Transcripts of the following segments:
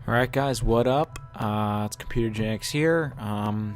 Alright guys, what up? It's ComputerCraft here.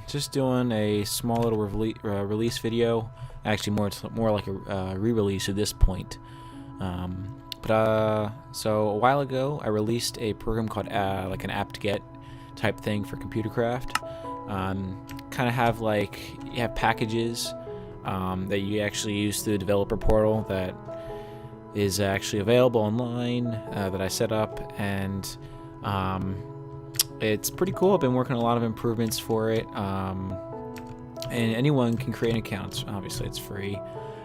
Just doing a small little release video. Actually, more like a re-release at this point. So a while ago, I released a program called like an APT-GET type thing for ComputerCraft. Kind of have you have packages that you actually use through the developer portal that is actually available online that I set up, and it's pretty cool. I've been working on a lot of improvements for it, and anyone can create an account. Obviously it's free,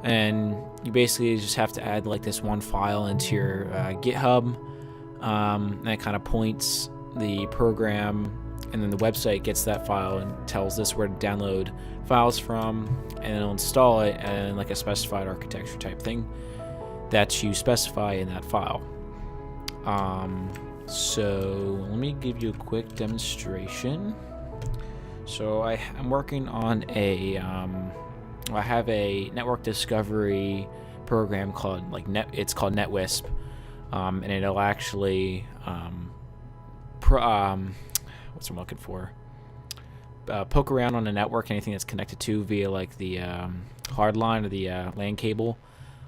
and you basically just have to add like this one file into your GitHub, and it kind of points the program, and then the website gets that file and tells this where to download files from, and it'll install it in like a specified architecture type thing that you specify in that file. So let me give you a quick demonstration. So I'm working on a I have a network discovery program called it's called NetWisp, and it'll actually what's I'm looking for, poke around on a network, anything that's connected to via like the hard line or the LAN cable,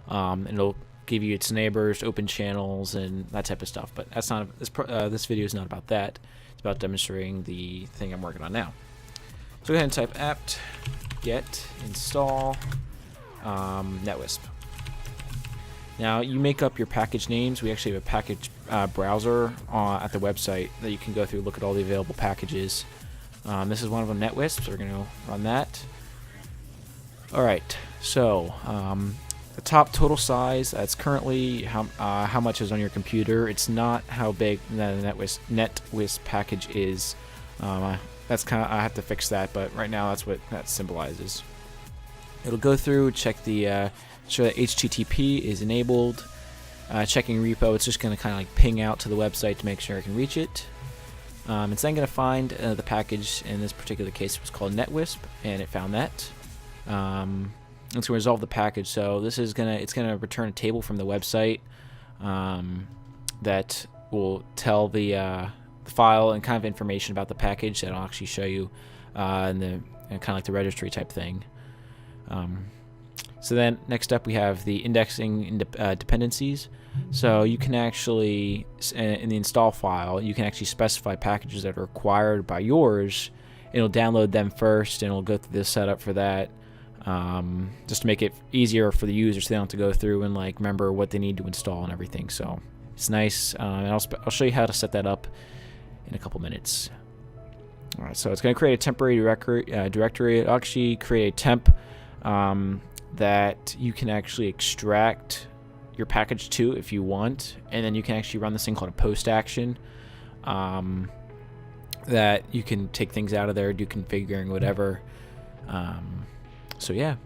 and it'll give you its neighbors, open channels, and that type of stuff. But that's not this video is not about that. It's about demonstrating the thing I'm working on now. So go ahead and type apt-get install NetWisp. Now you make up your package names. We actually have a package browser at the website that you can go through, look at all the available packages. This is one of them, NetWisp, so we're going to run that. Alright, so the top total size, that's currently how much is on your computer. It's not how big the NetWisp package is. That's I have to fix that, but right now that's what that symbolizes. It'll go through, check the show that HTTP is enabled, checking repo. It's just going to kind of like ping out to the website to make sure I can reach it. It's then going to find the package. In this particular case, it was called NetWisp, and it found that. It's going to resolve the package. So this is it's gonna return a table from the website that will tell the file and kind of information about the package that I'll actually show you in kind of like the registry type thing. So then next up we have the indexing dependencies. So you can actually, in the install file, you can actually specify packages that are required by yours. It'll download them first, and it'll go through the setup for that, just to make it easier for the users, so they don't have to go through and like remember what they need to install and everything. So it's nice, and I'll show you how to set that up in a couple minutes. All right, so it's going to create a temporary directory. It'll actually create a temp that you can actually extract your package to if you want, and then you can actually run this thing called a post action, that you can take things out of there, do configuring, whatever. So yeah.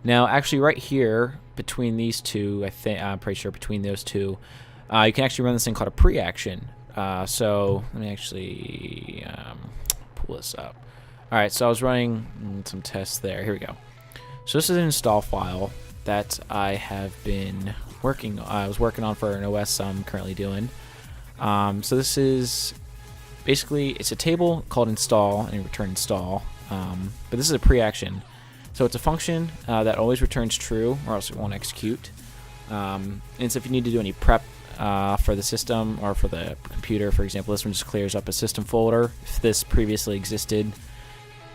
Now actually right here between these two, I'm pretty sure between those two, you can actually run this thing called a pre-action. So let me actually pull this up. Alright, so I was running some tests there. Here we go. So this is an install file that I have been I was working on for an OS I'm currently doing. So this is basically, it's a table called install and return install, but this is a pre-action. So it's a function that always returns true, or else it won't execute. And so if you need to do any prep for the system or for the computer, for example, this one just clears up a system folder if this previously existed.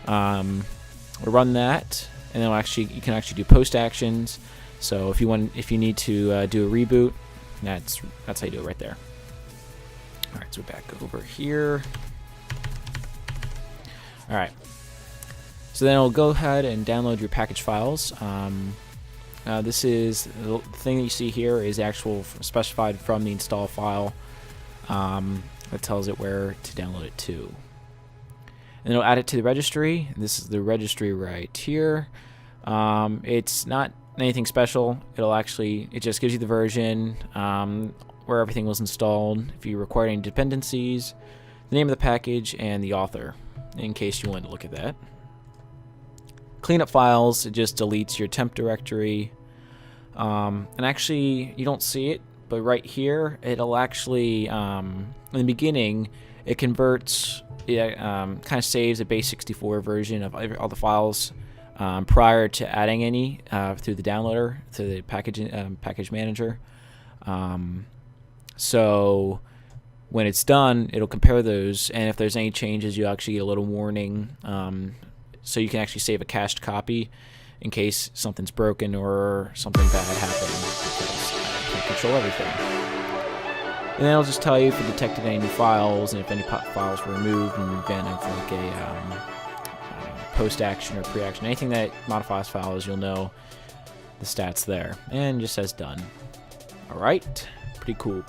We'll run that, and then you can actually do post actions. So if you need to do a reboot, that's how you do it right there. All right, so back over here. All right. So then it'll go ahead and download your package files. This is the thing that you see here is actual specified from the install file that tells it where to download it to. And it'll add it to the registry. This is the registry right here. It's not anything special. It just gives you the version, where everything was installed, if you require any dependencies, the name of the package, and the author, in case you wanted to look at that. Cleanup files, it just deletes your temp directory. And actually, you don't see it, but right here it'll actually in the beginning it converts, kind of saves a base 64 version of all the files prior to adding any through the downloader to the package manager. So when it's done, it'll compare those, and if there's any changes, you actually get a little warning, so you can actually save a cached copy in case something's broken or something bad happened, because I can't control everything. And then it'll just tell you if it detected any new files, and if any files were removed in the event of like a post-action or pre-action. Anything that modifies files, you'll know the stats there. And it just says done. Alright, pretty cool.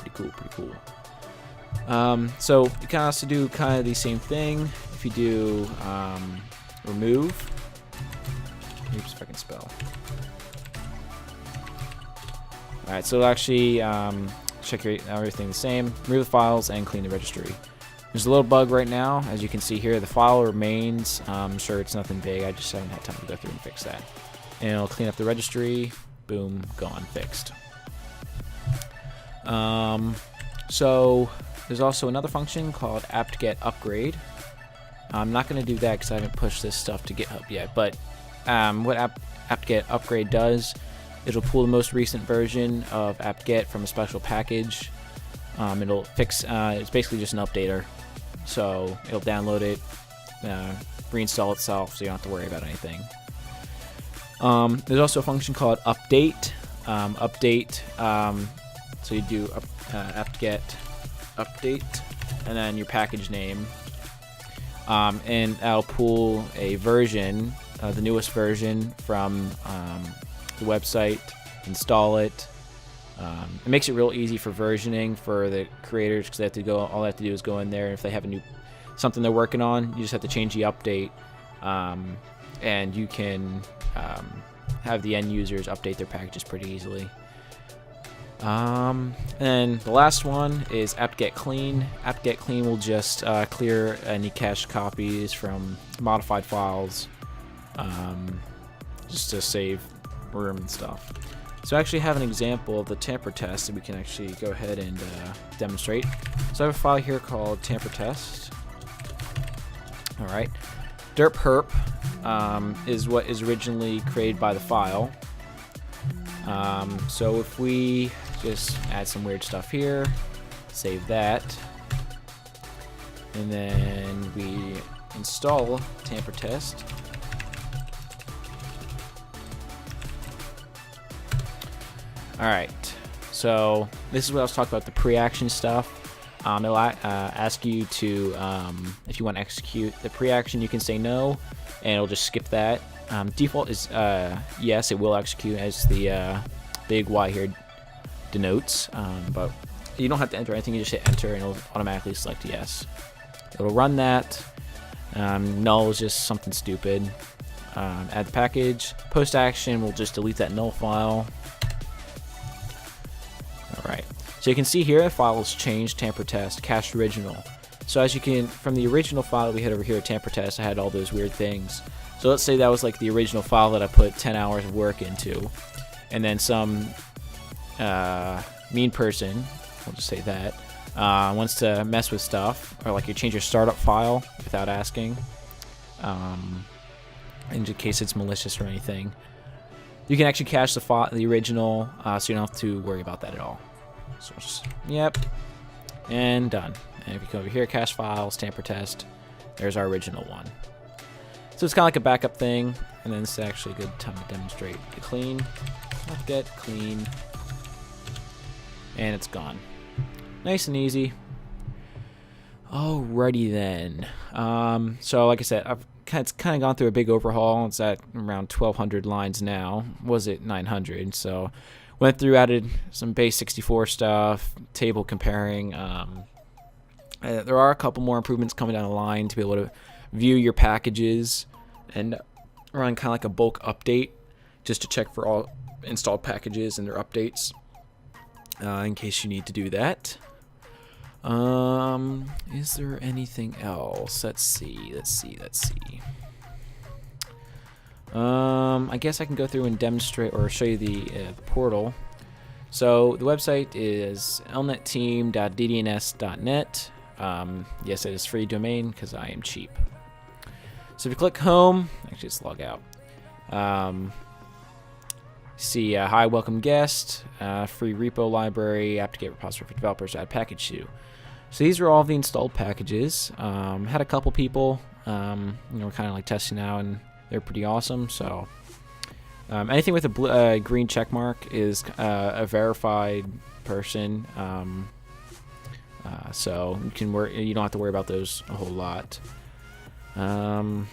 So you can also do kind of the same thing if you do remove. Oops, if I can spell. Alright, so it'll actually check everything the same, remove the files, and clean the registry. There's a little bug right now, as you can see here. The file remains. I'm sure it's nothing big. I just haven't had time to go through and fix that. And it'll clean up the registry. Boom, gone, fixed. So there's also another function called APT-GET upgrade. I'm not going to do that because I haven't pushed this stuff to GitHub yet. But what APT-GET upgrade does, it'll pull the most recent version of APT-GET from a special package. It'll fix. It's basically just an updater. So it'll download it, reinstall itself, so you don't have to worry about anything. There's also a function called update. So you do apt-get update, and then your package name, and that'll pull a version, the newest version from the website, install it. It makes it real easy for versioning for the creators, because all they have to do is go in there, and if they have something they're working on, you just have to change the update, and you can have the end users update their packages pretty easily. And the last one is apt-get clean. Apt-get clean will just clear any cached copies from modified files, just to save room and stuff. So I actually have an example of the tamper test that we can actually go ahead and demonstrate. So I have a file here called tamper test. Alright. Derp herp is what is originally created by the file. So if we just add some weird stuff here, save that, and then we install tamper test. Alright, so this is what I was talking about, the pre-action stuff. It'll ask you to, if you want to execute the pre-action, you can say no, and it'll just skip that. Default is yes, it will execute, as the big Y here denotes, but you don't have to enter anything, you just hit enter and it'll automatically select yes. It'll run that. Null is just something stupid. Add the package. Post action will just delete that null file. Alright, so you can see here the file has changed, tamper test, cached original. So as you can, from the original file we had over here, tamper test, I had all those weird things. So let's say that was like the original file that I put 10 hours of work into, and then some mean person, we'll just say that, wants to mess with stuff, or like you change your startup file without asking, in case it's malicious or anything. You can actually cache the original, so you don't have to worry about that at all. So just, yep, and done. And if you come over here, cache files, tamper test, there's our original one. So it's kind of like a backup thing, and then it's actually a good time to demonstrate the clean. Get clean, and it's gone. Nice and easy. Alrighty then. So like I said, it's kind of gone through a big overhaul. It's at around 1,200 lines now. Was it 900? So went through, added some base 64 stuff, table comparing. There are a couple more improvements coming down the line to be able to view your packages and run kind of like a bulk update, just to check for all installed packages and their updates, in case you need to do that. Is there anything else? Let's see. I guess I can go through and demonstrate or show you the portal. So the website is lnetteam.ddns.net. Yes, it is free domain because I am cheap. So if you click home, actually let's log out. See hi, welcome guest, free repo library, APT-GET repository for developers, add package to. So these are all the installed packages. Had a couple people, we're kind of like testing out, and they're pretty awesome. So anything with a green check mark is a verified person. So you don't have to worry about those a whole lot. You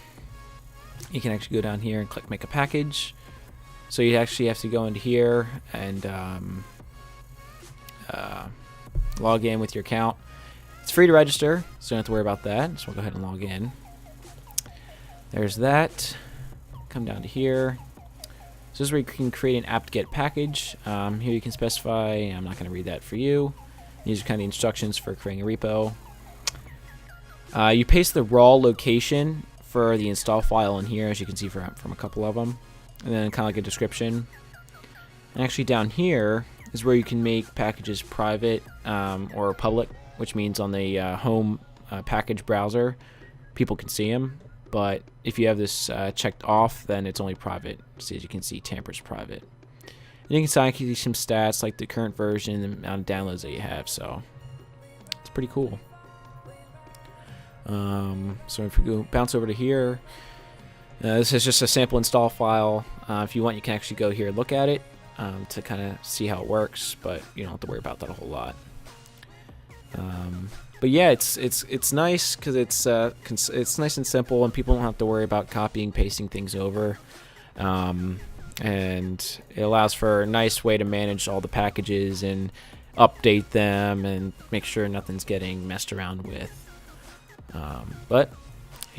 can actually go down here and click make a package. So you actually have to go into here and log in with your account. It's free to register, so you don't have to worry about that. So we'll go ahead and log in. There's that. Come down to here. So this is where you can create an apt-get package. Here you can specify, I'm not going to read that for you. These are kind of the instructions for creating a repo. You paste the raw location for the install file in here, as you can see from a couple of them. And then kind of like a description. And actually down here is where you can make packages private or public, which means on the home package browser, people can see them. But if you have this checked off, then it's only private. So as you can see, Tamper's private. And you can see some stats like the current version and the amount of downloads that you have. So it's pretty cool. So if we go bounce over to here, this is just a sample install file. If you want, you can actually go here and look at it to kind of see how it works, but you don't have to worry about that a whole lot. But yeah, it's nice because it's nice and simple, and people don't have to worry about copying, pasting things over. And it allows for a nice way to manage all the packages and update them and make sure nothing's getting messed around with. But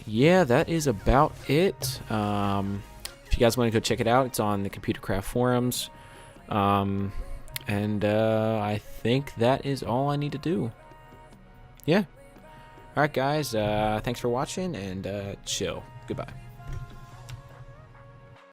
yeah, that is about it. If you guys want to go check it out, it's on the ComputerCraft forums. And I think that is all I need to do. Yeah. Alright guys, thanks for watching, and chill. Goodbye.